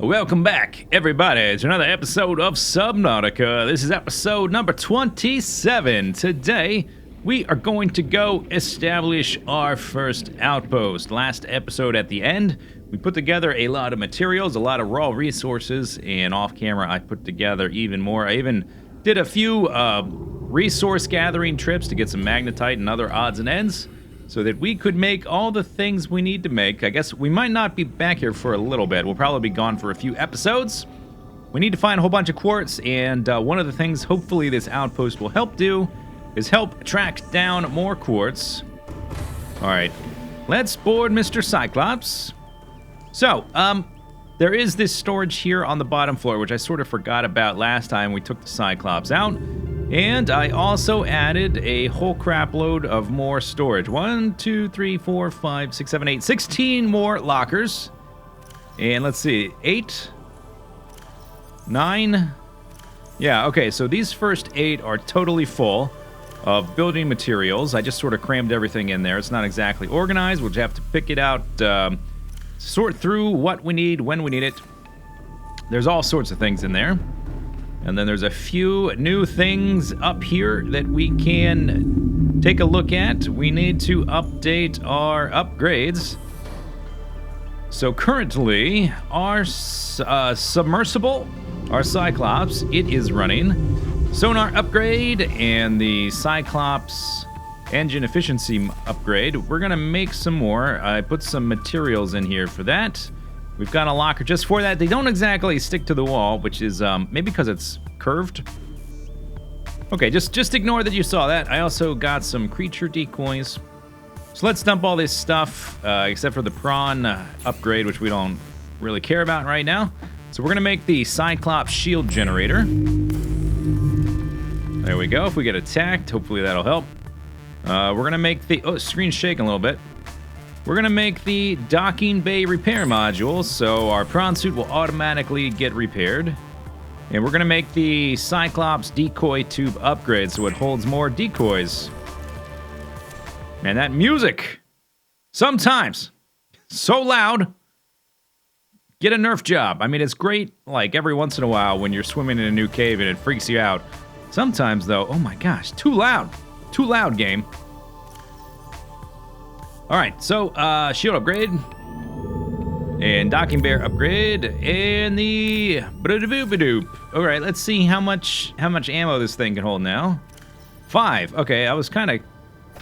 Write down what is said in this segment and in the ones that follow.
Welcome back, everybody, to another episode of Subnautica. This is episode number 27. Today, we are going to go establish our first outpost. Last episode at the end, we put together a lot of materials, a lot of raw resources, and off camera, I put together even more. I even did a few resource gathering trips to get some magnetite and other odds and ends, so that we could make all the things we need to make. I guess we might not be back here for a little bit. We'll probably be gone for a few episodes. We need to find a whole bunch of quartz, and one of the things hopefully this outpost will help do is help track down more quartz. All right, let's board Mr. Cyclops. So, there is this storage here on the bottom floor, which I sort of forgot about last time we took the Cyclops out. And I also added a whole crap load of more storage. 1, 2, 3, 4, 5, 6, 7, 8, 16 more lockers. And let's see, 8, 9. Yeah, okay, so these first 8 are totally full of building materials. I just sort of crammed everything in there. It's not exactly organized. We'll just have to pick it out, sort through what we need, when we need it. There's all sorts of things in there. And then there's a few new things up here that we can take a look at. We need to update our upgrades. So currently, our submersible, our Cyclops, it is running. Sonar upgrade and the Cyclops engine efficiency upgrade. We're gonna make some more. I put some materials in here for that. We've got a locker just for that. They don't exactly stick to the wall, which is maybe because it's curved. Okay, just ignore that you saw that. I also got some creature decoys. So let's dump all this stuff, except for the prawn upgrade, which we don't really care about right now. So we're gonna make the Cyclops shield generator. There we go. If we get attacked, hopefully that'll help. We're gonna make the... Oh, screen's shaking a little bit. We're gonna make the docking bay repair module, so our prawn suit will automatically get repaired. And we're gonna make the Cyclops decoy tube upgrade so it holds more decoys. Man, that music! Sometimes, so loud, get a Nerf job. I mean, it's great, like, every once in a while when you're swimming in a new cave and it freaks you out. Sometimes, though, oh my gosh, too loud. Too loud, game. Alright, so, shield upgrade, and docking bear upgrade, and the ba-da-doop-a-doop. Alright, let's see how much ammo this thing can hold now. 5. Okay, I was kind of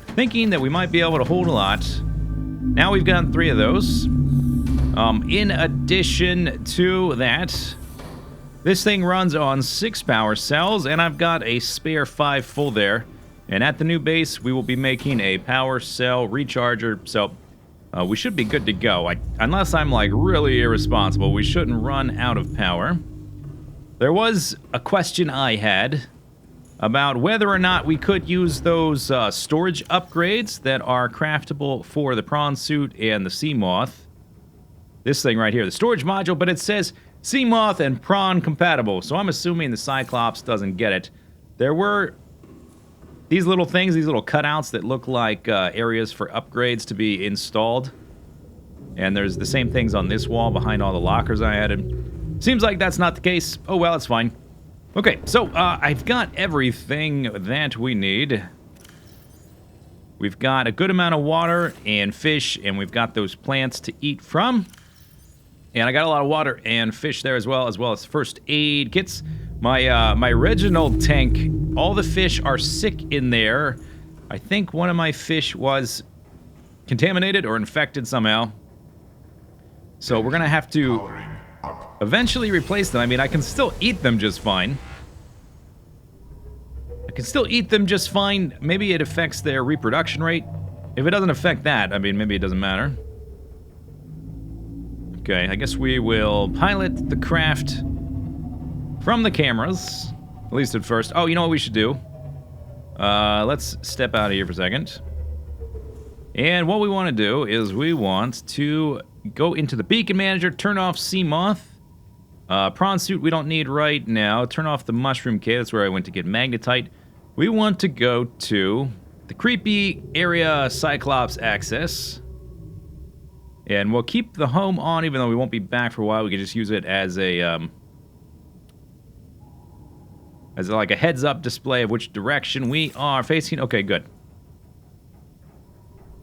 thinking that we might be able to hold a lot. Now we've got 3 of those. In addition to that, this thing runs on 6 power cells, and I've got a spare 5 full there. And at the new base, we will be making a power cell recharger, so we should be good to go. Unless I'm, like, really irresponsible, we shouldn't run out of power. There was a question I had about whether or not we could use those storage upgrades that are craftable for the prawn suit and the sea moth. This thing right here, the storage module, but it says sea moth and prawn compatible, so I'm assuming the Cyclops doesn't get it. There were... these little things, these little cutouts that look like areas for upgrades to be installed. And there's the same things on this wall behind all the lockers I added. Seems like that's not the case. Oh well, it's fine. Okay, so I've got everything that we need. We've got a good amount of water and fish, and we've got those plants to eat from. And I got a lot of water and fish there as well as first aid kits. My original tank, all the fish are sick in there. I think one of my fish was contaminated or infected somehow. So we're gonna have to eventually replace them. I mean, I can still eat them just fine. Maybe it affects their reproduction rate. If it doesn't affect that, I mean, maybe it doesn't matter. Okay, I guess we will pilot the craft from the cameras, at least at first. Oh, you know what we should do? Let's step out of here for a second. And what we want to do is we want to go into the beacon manager, turn off sea moth. Prawn suit we don't need right now. Turn off the mushroom cave, that's where I went to get magnetite. We want to go to the creepy area Cyclops access. And we'll keep the home on, even though we won't be back for a while. We can just use it as like a heads-up display of which direction we are facing. Okay, good.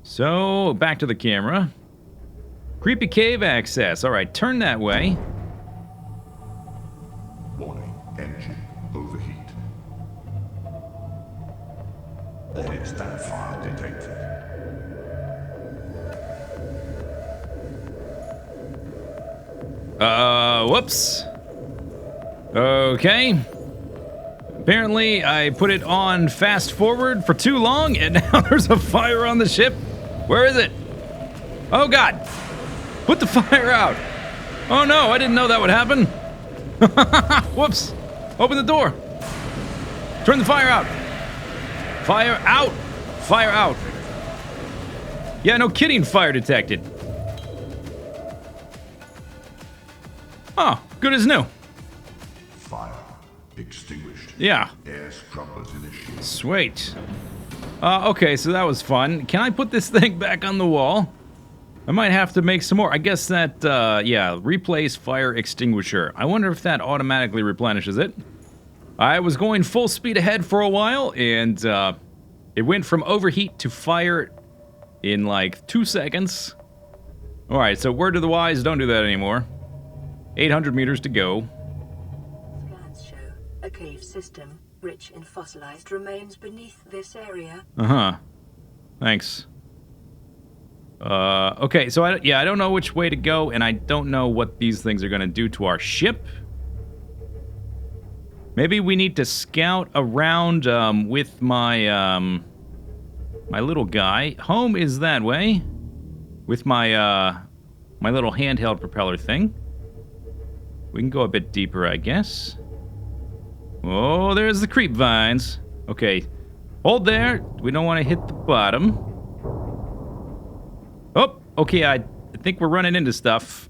So, back to the camera. Creepy cave access. All right, turn that way. Warning, engine overheat. Extant fire detected. Whoops. Okay. Apparently, I put it on fast forward for too long, and now there's a fire on the ship. Where is it? Oh, God. Put the fire out. Oh, no, I didn't know that would happen. Whoops. Open the door. Turn the fire out. Fire out. Fire out. Yeah, no kidding, fire detected. Oh, good as new. Fire extinguished. Yeah. Air scrubbers initiated. Sweet. Okay, so that was fun. Can I put this thing back on the wall? I might have to make some more. I guess that, yeah, replace fire extinguisher. I wonder if that automatically replenishes it. I was going full speed ahead for a while, and it went from overheat to fire in like 2 seconds. All right, so word to the wise, don't do that anymore. 800 meters to go. Scans show a cave system rich in fossilized remains beneath this area. Uh-huh. Thanks. Okay, so I don't know which way to go, and I don't know what these things are gonna do to our ship. Maybe we need to scout around with my my little guy. Home is that way, with my my little handheld propeller thing. We can go a bit deeper, I guess. Oh, there's the creep vines. Okay, hold there. We don't want to hit the bottom. Oh, okay, I think we're running into stuff.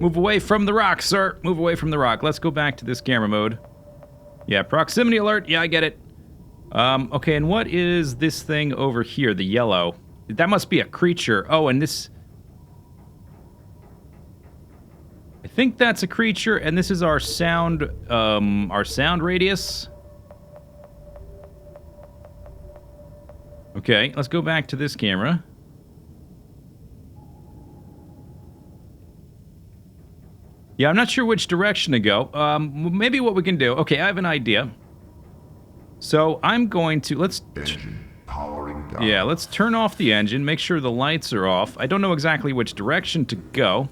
Move away from the rock, sir. Move away from the rock. Let's go back to this camera mode. Yeah, proximity alert. Yeah, I get it. Okay, and what is this thing over here, the yellow? That must be a creature. Oh, and this... I think that's a creature, and this is our sound radius. Okay, let's go back to this camera. Yeah, I'm not sure which direction to go. Maybe what we can do... Okay, I have an idea. So, I'm going to... Engine powering down. Yeah, let's turn off the engine, make sure the lights are off. I don't know exactly which direction to go.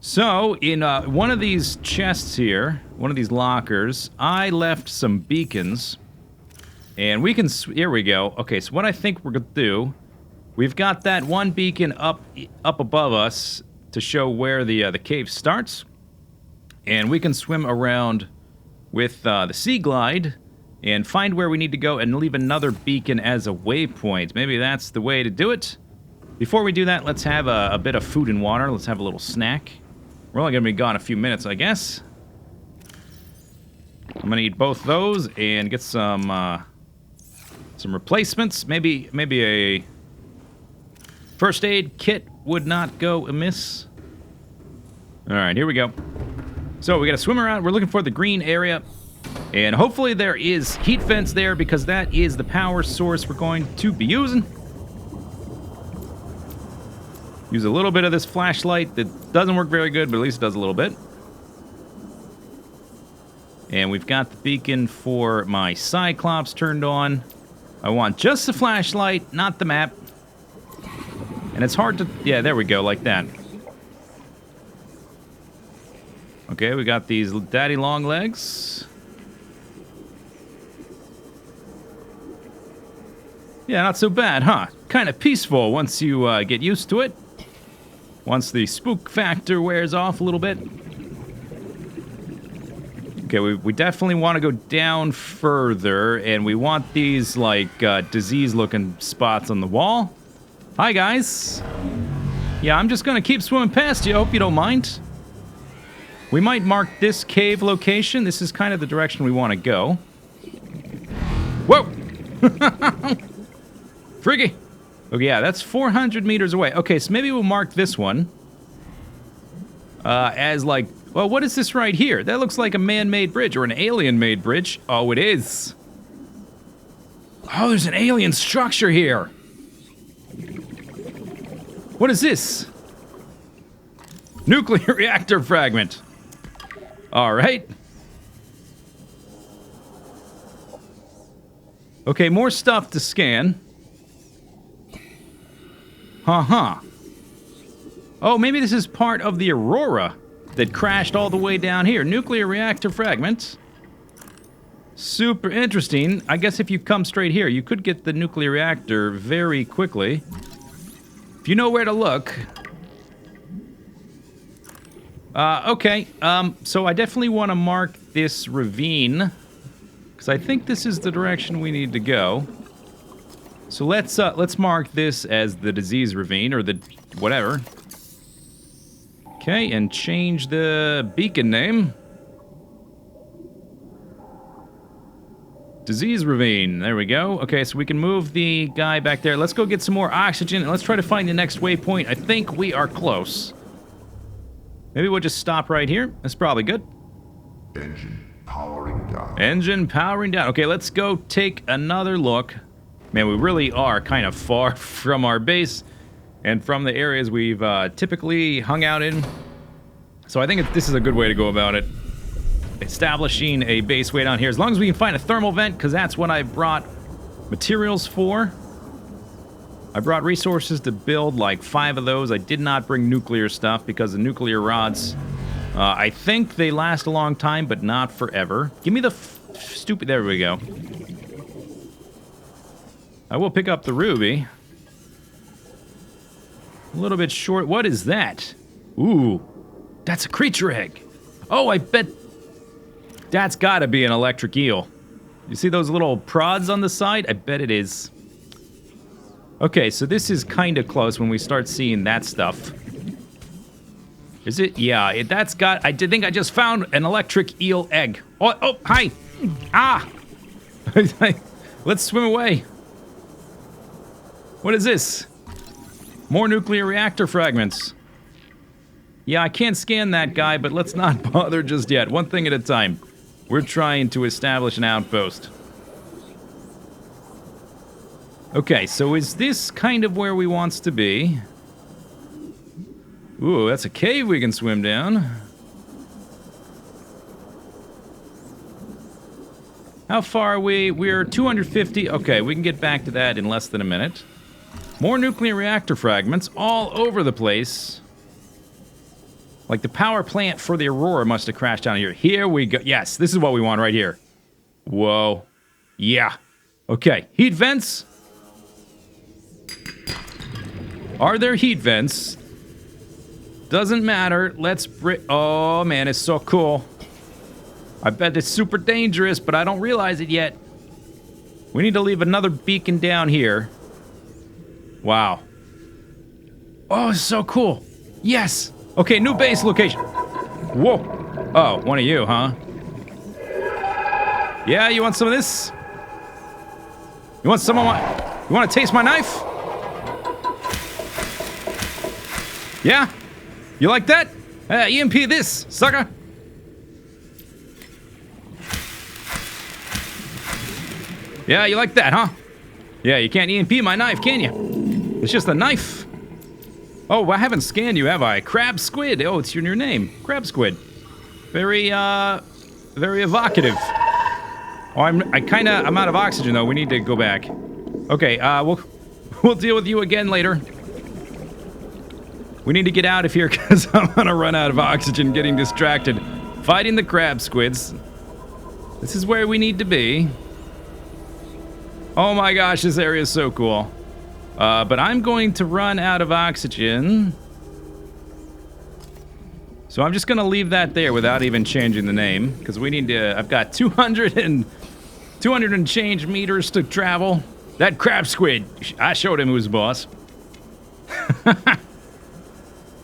So, in one of these chests here, one of these lockers, I left some beacons. And we can... Here we go. Okay, so what I think we're going to do... We've got that one beacon up above us to show where the cave starts. And we can swim around with the Sea Glide and find where we need to go and leave another beacon as a waypoint. Maybe that's the way to do it. Before we do that, let's have a bit of food and water. Let's have a little snack. We're only going to be gone a few minutes, I guess. I'm going to eat both those and get some replacements. Maybe a first aid kit would not go amiss. All right, here we go. So we got to swim around. We're looking for the green area. And hopefully there is heat vents there because that is the power source we're going to be using. Use a little bit of this flashlight that doesn't work very good, but at least it does a little bit. And we've got the beacon for my Cyclops turned on. I want just the flashlight, not the map. And it's hard to... Yeah, there we go, like that. Okay, we got these daddy long legs. Yeah, not so bad, huh? Kind of peaceful once you get used to it. Once the spook factor wears off a little bit. Okay, we definitely want to go down further, and we want these, like, disease-looking spots on the wall. Hi, guys. Yeah, I'm just gonna keep swimming past you. I hope you don't mind. We might mark this cave location. This is kind of the direction we want to go. Whoa! Freaky! Okay, yeah, that's 400 meters away. Okay, so maybe we'll mark this one as like, well, what is this right here? That looks like a man-made bridge or an alien-made bridge. Oh, it is. Oh, there's an alien structure here. What is this? Nuclear reactor fragment. All right. Okay, more stuff to scan. Uh-huh. Oh, maybe this is part of the Aurora that crashed all the way down here. Nuclear reactor fragment. Super interesting. I guess if you come straight here, you could get the nuclear reactor very quickly. If you know where to look. Okay. So I definitely want to mark this ravine, because I think this is the direction we need to go. So let's mark this as the disease ravine, or the whatever. Okay, and change the beacon name. Disease ravine. There we go. Okay, so we can move the guy back there. Let's go get some more oxygen, and let's try to find the next waypoint. I think we are close. Maybe we'll just stop right here. That's probably good. Engine powering down. Engine powering down. Okay, let's go take another look. Man, we really are kind of far from our base and from the areas we've typically hung out in. So I think this is a good way to go about it. Establishing a base way down here. As long as we can find a thermal vent, because that's what I brought materials for. I brought resources to build like 5 of those. I did not bring nuclear stuff because the nuclear rods, I think they last a long time, but not forever. Give me the stupid... There we go. I will pick up the ruby. A little bit short. What is that? Ooh, that's a creature egg. Oh, I bet that's gotta be an electric eel. You see those little prods on the side? I bet it is. Okay, so this is kind of close when we start seeing that stuff. Is it? Yeah, that's got... I think I just found an electric eel egg. Oh, hi! Ah! Let's swim away. What is this? More nuclear reactor fragments. Yeah, I can't scan that guy, but let's not bother just yet. One thing at a time. We're trying to establish an outpost. Okay, so is this kind of where we want to be? Ooh, that's a cave we can swim down. How far are we? We're 250. Okay, we can get back to that in less than a minute. More nuclear reactor fragments all over the place. Like the power plant for the Aurora must have crashed down here. Here we go. Yes, this is what we want right here. Whoa. Yeah. Okay, heat vents. Are there heat vents? Doesn't matter. Let's oh man, it's so cool. I bet it's super dangerous, but I don't realize it yet. We need to leave another beacon down here. Wow. Oh, it's so cool. Yes. Okay, new base location. Whoa. Oh, one of you, huh? Yeah, you want some of this? You want some of my... You want to taste my knife? Yeah? You like that? EMP this, sucker. Yeah, you like that, huh? Yeah, you can't EMP my knife, can you? It's just a knife. Oh, I haven't scanned you, have I? Crab Squid. Oh, it's your new name. Crab Squid. Very evocative. Oh, I'm out of oxygen, though. We need to go back. Okay, we'll deal with you again later. We need to get out of here, because I'm gonna run out of oxygen getting distracted. Fighting the crab squids. This is where we need to be. Oh my gosh, this area is so cool. But I'm going to run out of oxygen. So I'm just going to leave that there without even changing the name. Because we need to... I've got 200 and change meters to travel. That crab squid. I showed him who's boss.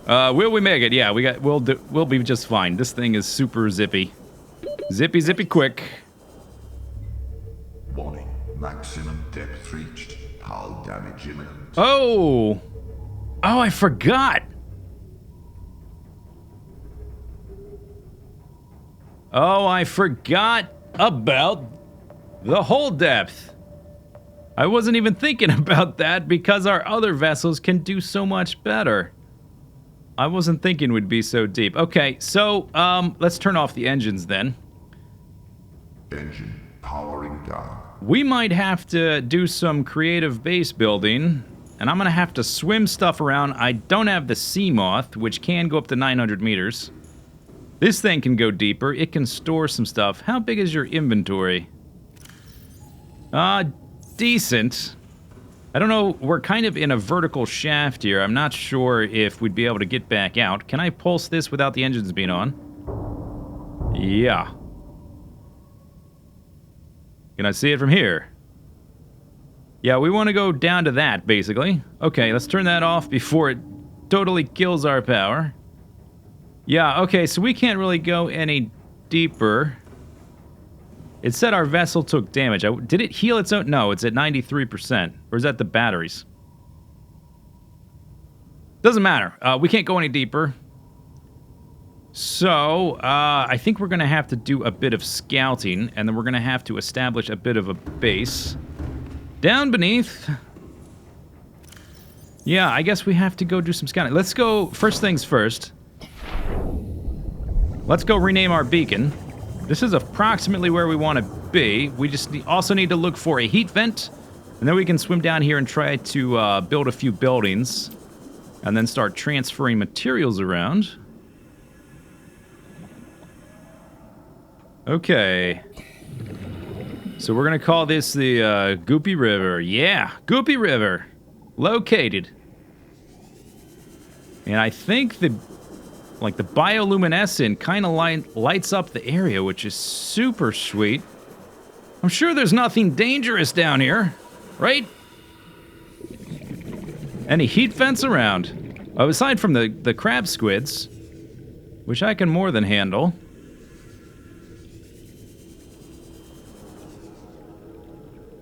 Will we make it? Yeah, we'll be just fine. This thing is super zippy. Zippy, zippy quick. Warning. Maximum depth reached. Hull damage imminent. Oh! Oh, I forgot! Oh, I forgot about the hull depth. I wasn't even thinking about that because our other vessels can do so much better. I wasn't thinking we'd be so deep. Okay, so, let's turn off the engines then. Engine powering down. We might have to do some creative base building, and I'm gonna have to swim stuff around. I don't have the sea moth, which can go up to 900 meters. This thing can go deeper. It can store some stuff. How big is your inventory? Decent. I don't know. We're kind of in a vertical shaft here. I'm not sure if we'd be able to get back out. Can I pulse this without the engines being on? Yeah. Can I see it from here? Yeah, we want to go down to that, basically. Okay, let's turn that off before it totally kills our power. Yeah, okay, so we can't really go any deeper. It said our vessel took damage. Did it heal its own? No, it's at 93%. Or is that the batteries? Doesn't matter. We can't go any deeper. So, I think we're going to have to do a bit of scouting, and then we're going to have to establish a bit of a base. Down beneath. Yeah, I guess we have to go do some scouting. Let's go, first things first. Let's go rename our beacon. This is approximately where we want to be. We just also need to look for a heat vent, and then we can swim down here and try to build a few buildings, and then start transferring materials around. Okay. So we're going to call this the Goopy River. Yeah, Goopy River. Located. And I think the bioluminescent kind of lights up the area, which is super sweet. I'm sure there's nothing dangerous down here, right? Any heat vents around? Oh, aside from the crab squids, which I can more than handle.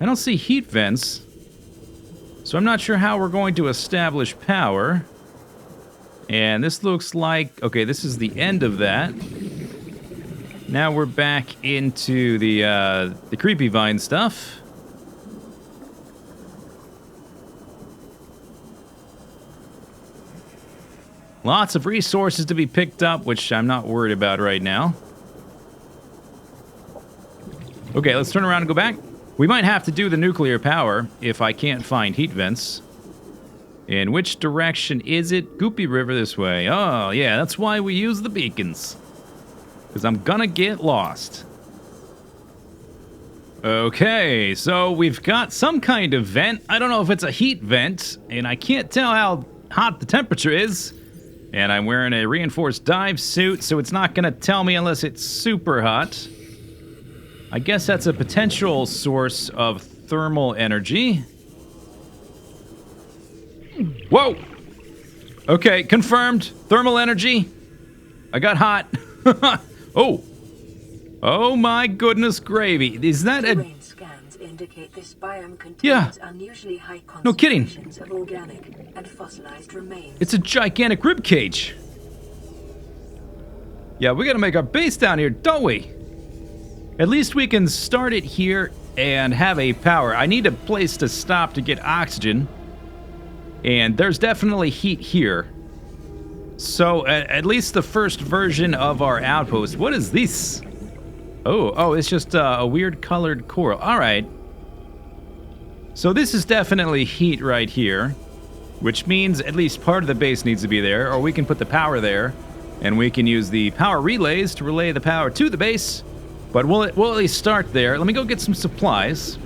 I don't see heat vents, so I'm not sure how we're going to establish power. And this looks like, okay, this is the end of that. Now we're back into the creepy vine stuff. Lots of resources to be picked up, which I'm not worried about right now. Okay, let's turn around and go back. We might have to do the nuclear power if I can't find heat vents. In which direction is it? Goopy River this way. Oh, yeah, that's why we use the beacons. Because I'm gonna get lost. Okay, so we've got some kind of vent. I don't know if it's a heat vent, and I can't tell how hot the temperature is. And I'm wearing a reinforced dive suit, so it's not gonna tell me unless it's super hot. I guess that's a potential source of thermal energy. Whoa! Okay, confirmed. Thermal energy. I got hot. Oh! Oh my goodness gravy. Is that a... Terrain scans indicate this biome contains unusually high No kidding. concentrations of organic and fossilized remains. It's a gigantic ribcage. Yeah, we gotta make our base down here, don't we? At least we can start it here and have a power. I need a place to stop to get oxygen. And there's definitely heat here. So, at least the first version of our outpost. What is this? Oh, it's just a weird colored coral. All right. So this is definitely heat right here, which means at least part of the base needs to be there, or we can put the power there, and we can use the power relays to relay the power to the base. But we'll at least start there. Let me go get some supplies,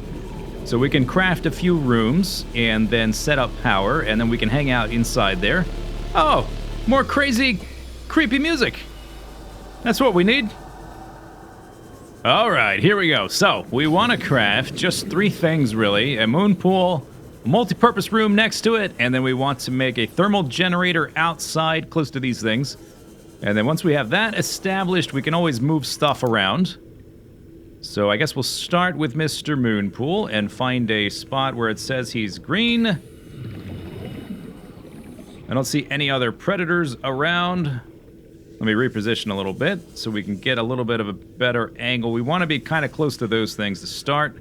so we can craft a few rooms and then set up power, and then we can hang out inside there. Oh, more crazy, creepy music. That's what we need. All right, here we go. So we want to craft just 3 things, really. A moon pool, a multi-purpose room next to it, and then we want to make a thermal generator outside close to these things. And then once we have that established, we can always move stuff around. So I guess we'll start with Mr. Moonpool and find a spot where it says he's green. I don't see any other predators around. Let me reposition a little bit so we can get a little bit of a better angle. We want to be kind of close to those things to start.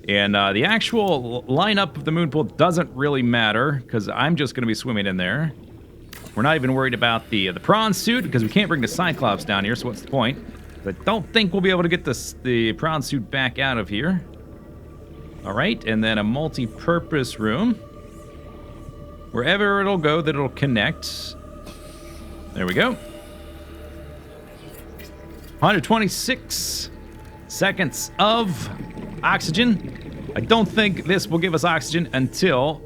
And the actual lineup of the Moonpool doesn't really matter because I'm just going to be swimming in there. We're not even worried about the prawn suit because we can't bring the Cyclops down here, so what's the point? I don't think we'll be able to get the prawn suit back out of here. All right, and then a multi-purpose room. Wherever it'll go, that it'll connect. There we go. 126 seconds of oxygen. I don't think this will give us oxygen until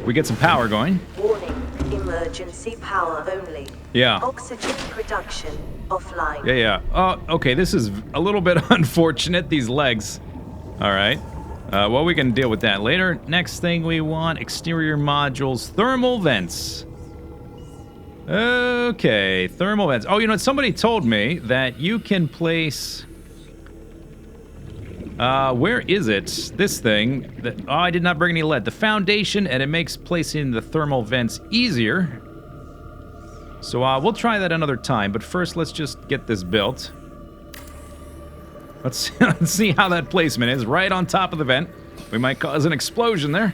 we get some power going. Warning, emergency power only. Yeah. Oxygen production offline. Yeah. Oh, okay, this is a little bit unfortunate, these legs. All right. Well, we can deal with that later. Next thing we want, exterior modules, thermal vents. Okay, thermal vents. Oh, you know what? Somebody told me that you can place... where is it? This thing. Oh, I did not bring any lead. The foundation, and it makes placing the thermal vents easier. So we'll try that another time, but first let's just get this built. Let's see how that placement is. Right on top of the vent. We might cause an explosion there.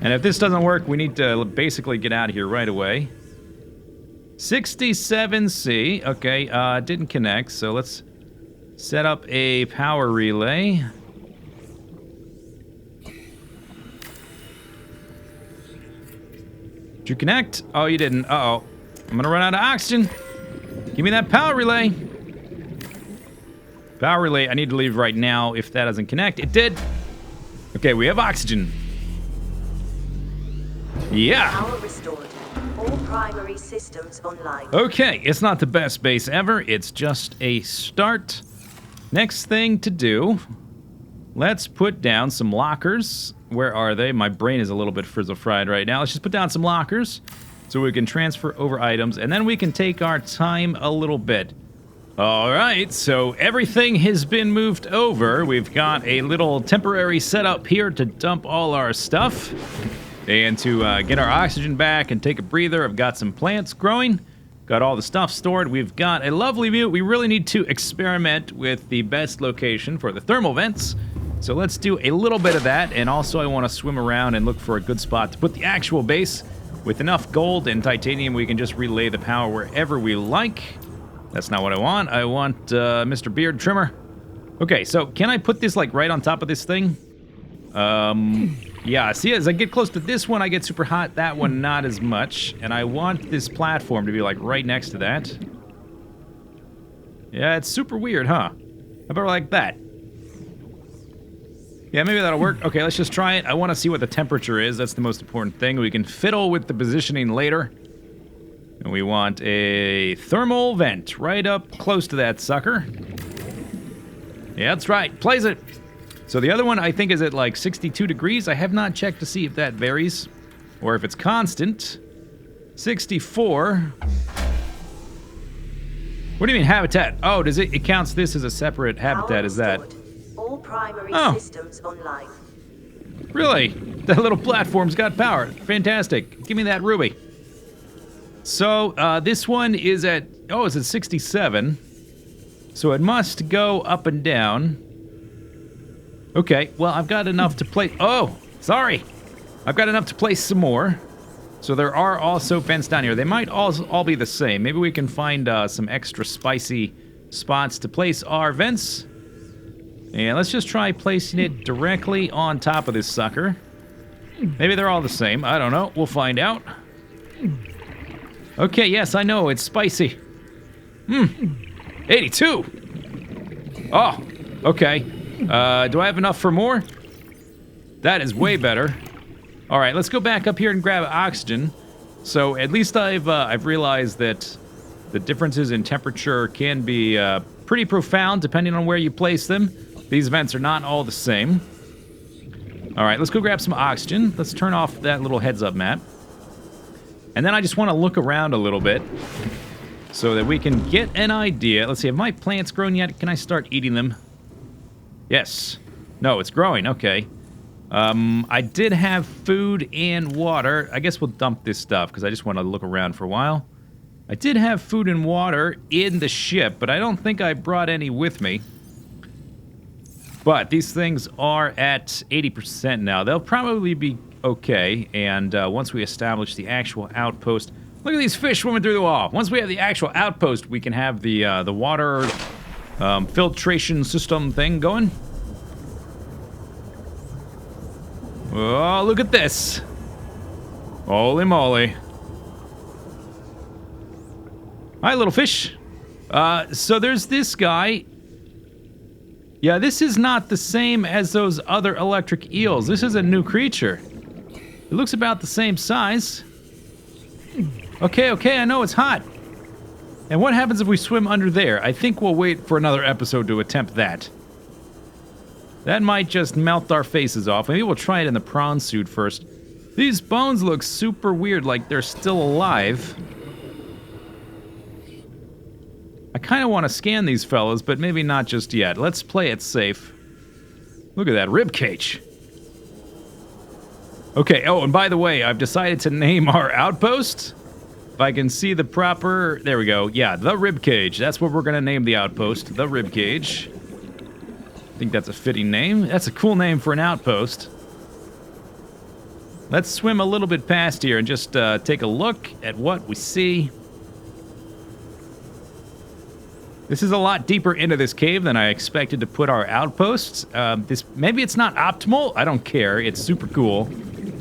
And if this doesn't work, we need to basically get out of here right away. 67C. Okay, didn't connect, so let's set up a power relay. Did you connect? Oh, you didn't. Uh-oh. I'm gonna run out of oxygen. Give me that power relay. Power relay, I need to leave right now if that doesn't connect. It did. Okay, we have oxygen. Yeah. Power restored. All primary systems online. Okay, it's not the best base ever. It's just a start. Next thing to do, let's put down some lockers. Where are they? My brain is a little bit frizzle-fried right now. Let's just put down some lockers so we can transfer over items, and then we can take our time a little bit. All right, so everything has been moved over. We've got a little temporary setup here to dump all our stuff and to get our oxygen back and take a breather. I've got some plants growing. Got all the stuff stored. We've got a lovely view. We really need to experiment with the best location for the thermal vents. So let's do a little bit of that. And also I want to swim around and look for a good spot to put the actual base. With enough gold and titanium, we can just relay the power wherever we like. That's not what I want. I want Mr. Beard Trimmer. Okay, so can I put this like right on top of this thing? Yeah, see, as I get close to this one, I get super hot. That one, not as much. And I want this platform to be, like, right next to that. Yeah, it's super weird, huh? How about like that? Yeah, maybe that'll work. Okay, let's just try it. I want to see what the temperature is. That's the most important thing. We can fiddle with the positioning later. And we want a thermal vent right up close to that sucker. Yeah, that's right. Place it. So the other one, I think, is at like 62 degrees. I have not checked to see if that varies or if it's constant. 64. What do you mean habitat? Oh, does it counts this as a separate habitat, is that? All primary systems online. Really? That little platform's got power. Fantastic. Give me that ruby. So this one is at, oh, it's at 67. So it must go up and down. Okay, well, I've got enough to place... Oh, sorry. I've got enough to place some more. So there are also vents down here. They might all be the same. Maybe we can find some extra spicy spots to place our vents. And let's just try placing it directly on top of this sucker. Maybe they're all the same. I don't know. We'll find out. Okay, yes, I know. It's spicy. 82. Oh, okay. Do I have enough for more? That is way better. All right, let's go back up here and grab oxygen. So at least I've realized that the differences in temperature can be pretty profound depending on where you place them. These vents are not all the same. All right, let's go grab some oxygen. Let's turn off that little heads-up map. And then I just want to look around a little bit so that we can get an idea. Let's see, have my plants grown yet? Can I start eating them? Yes. No, it's growing. Okay. I did have food and water. I guess we'll dump this stuff because I just want to look around for a while. I did have food and water in the ship, but I don't think I brought any with me. But these things are at 80% now. They'll probably be okay, and once we establish the actual outpost... Look at these fish swimming through the wall. Once we have the actual outpost, we can have the water filtration system thing going. Oh, look at this. Holy moly. Hi, little fish. So there's this guy. Yeah, this is not the same as those other electric eels. This is a new creature. It looks about the same size. Okay, I know it's hot. And what happens if we swim under there? I think we'll wait for another episode to attempt that. That might just melt our faces off. Maybe we'll try it in the prawn suit first. These bones look super weird, like they're still alive. I kind of want to scan these fellas, but maybe not just yet. Let's play it safe. Look at that ribcage. Okay, oh, and by the way, I've decided to name our outpost. If I can see the proper... There we go. Yeah, the Ribcage. That's what we're going to name the outpost. The Ribcage. I think that's a fitting name. That's a cool name for an outpost. Let's swim a little bit past here and just take a look at what we see. This is a lot deeper into this cave than I expected to put our outposts. Maybe it's not optimal. I don't care. It's super cool.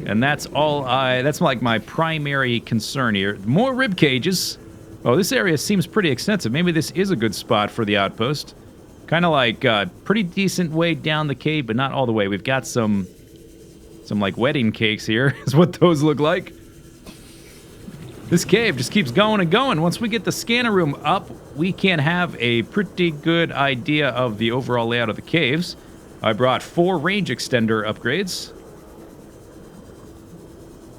And that's all that's like my primary concern here. More rib cages. Oh, this area seems pretty extensive. Maybe this is a good spot for the outpost. Kind of like pretty decent way down the cave, but not all the way. We've got some like wedding cakes here, is what those look like. This cave just keeps going and going. Once we get the scanner room up, we can have a pretty good idea of the overall layout of the caves. I brought 4 range extender upgrades.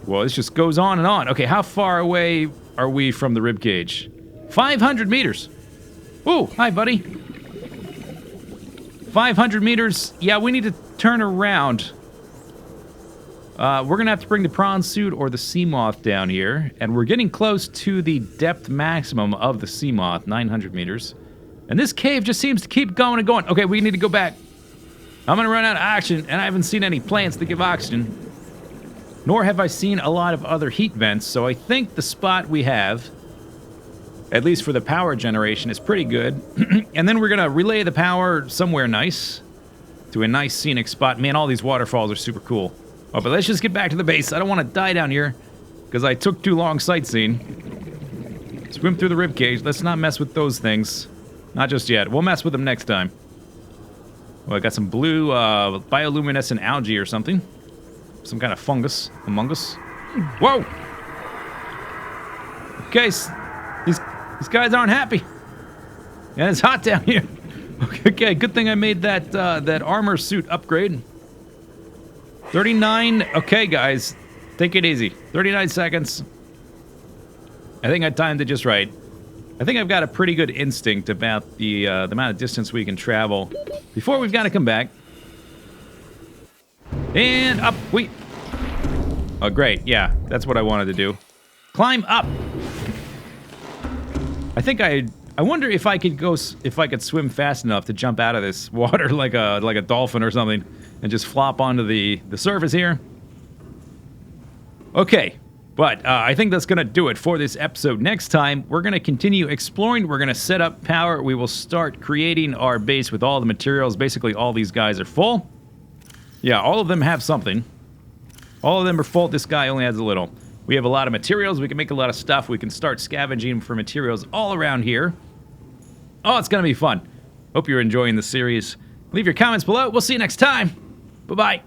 Well, this just goes on and on. Okay, how far away are we from the ribcage? 500 meters. Ooh, hi, buddy. 500 meters. Yeah, we need to turn around. We're going to have to bring the prawn suit or the sea moth down here. And we're getting close to the depth maximum of the sea moth, 900 meters. And this cave just seems to keep going and going. Okay, we need to go back. I'm going to run out of oxygen, and I haven't seen any plants that give oxygen. Nor have I seen a lot of other heat vents, so I think the spot we have, at least for the power generation, is pretty good. And then we're going to relay the power somewhere nice, to a nice scenic spot. Man, all these waterfalls are super cool. Oh, but let's just get back to the base. I don't want to die down here, because I took too long sightseeing. Swim through the ribcage. Let's not mess with those things. Not just yet. We'll mess with them next time. Well, I got some blue bioluminescent algae or something. Some kind of fungus among us. Whoa! Okay, these guys aren't happy. And it's hot down here. Okay, good thing I made that that armor suit upgrade. 39. Okay, guys, take it easy. 39 seconds. I think I timed it just right. I think I've got a pretty good instinct about the amount of distance we can travel before we've got to come back. And up. Wait. Oh, great. Yeah, that's what I wanted to do. Climb up. I wonder if I could swim fast enough to jump out of this water like a dolphin or something and just flop onto the surface here. Okay. But I think that's going to do it for this episode. Next time, we're going to continue exploring. We're going to set up power. We will start creating our base with all the materials. Basically, all these guys are full. Yeah, all of them have something. All of them are full. This guy only has a little. We have a lot of materials. We can make a lot of stuff. We can start scavenging for materials all around here. Oh, it's going to be fun. Hope you're enjoying the series. Leave your comments below. We'll see you next time. Bye-bye.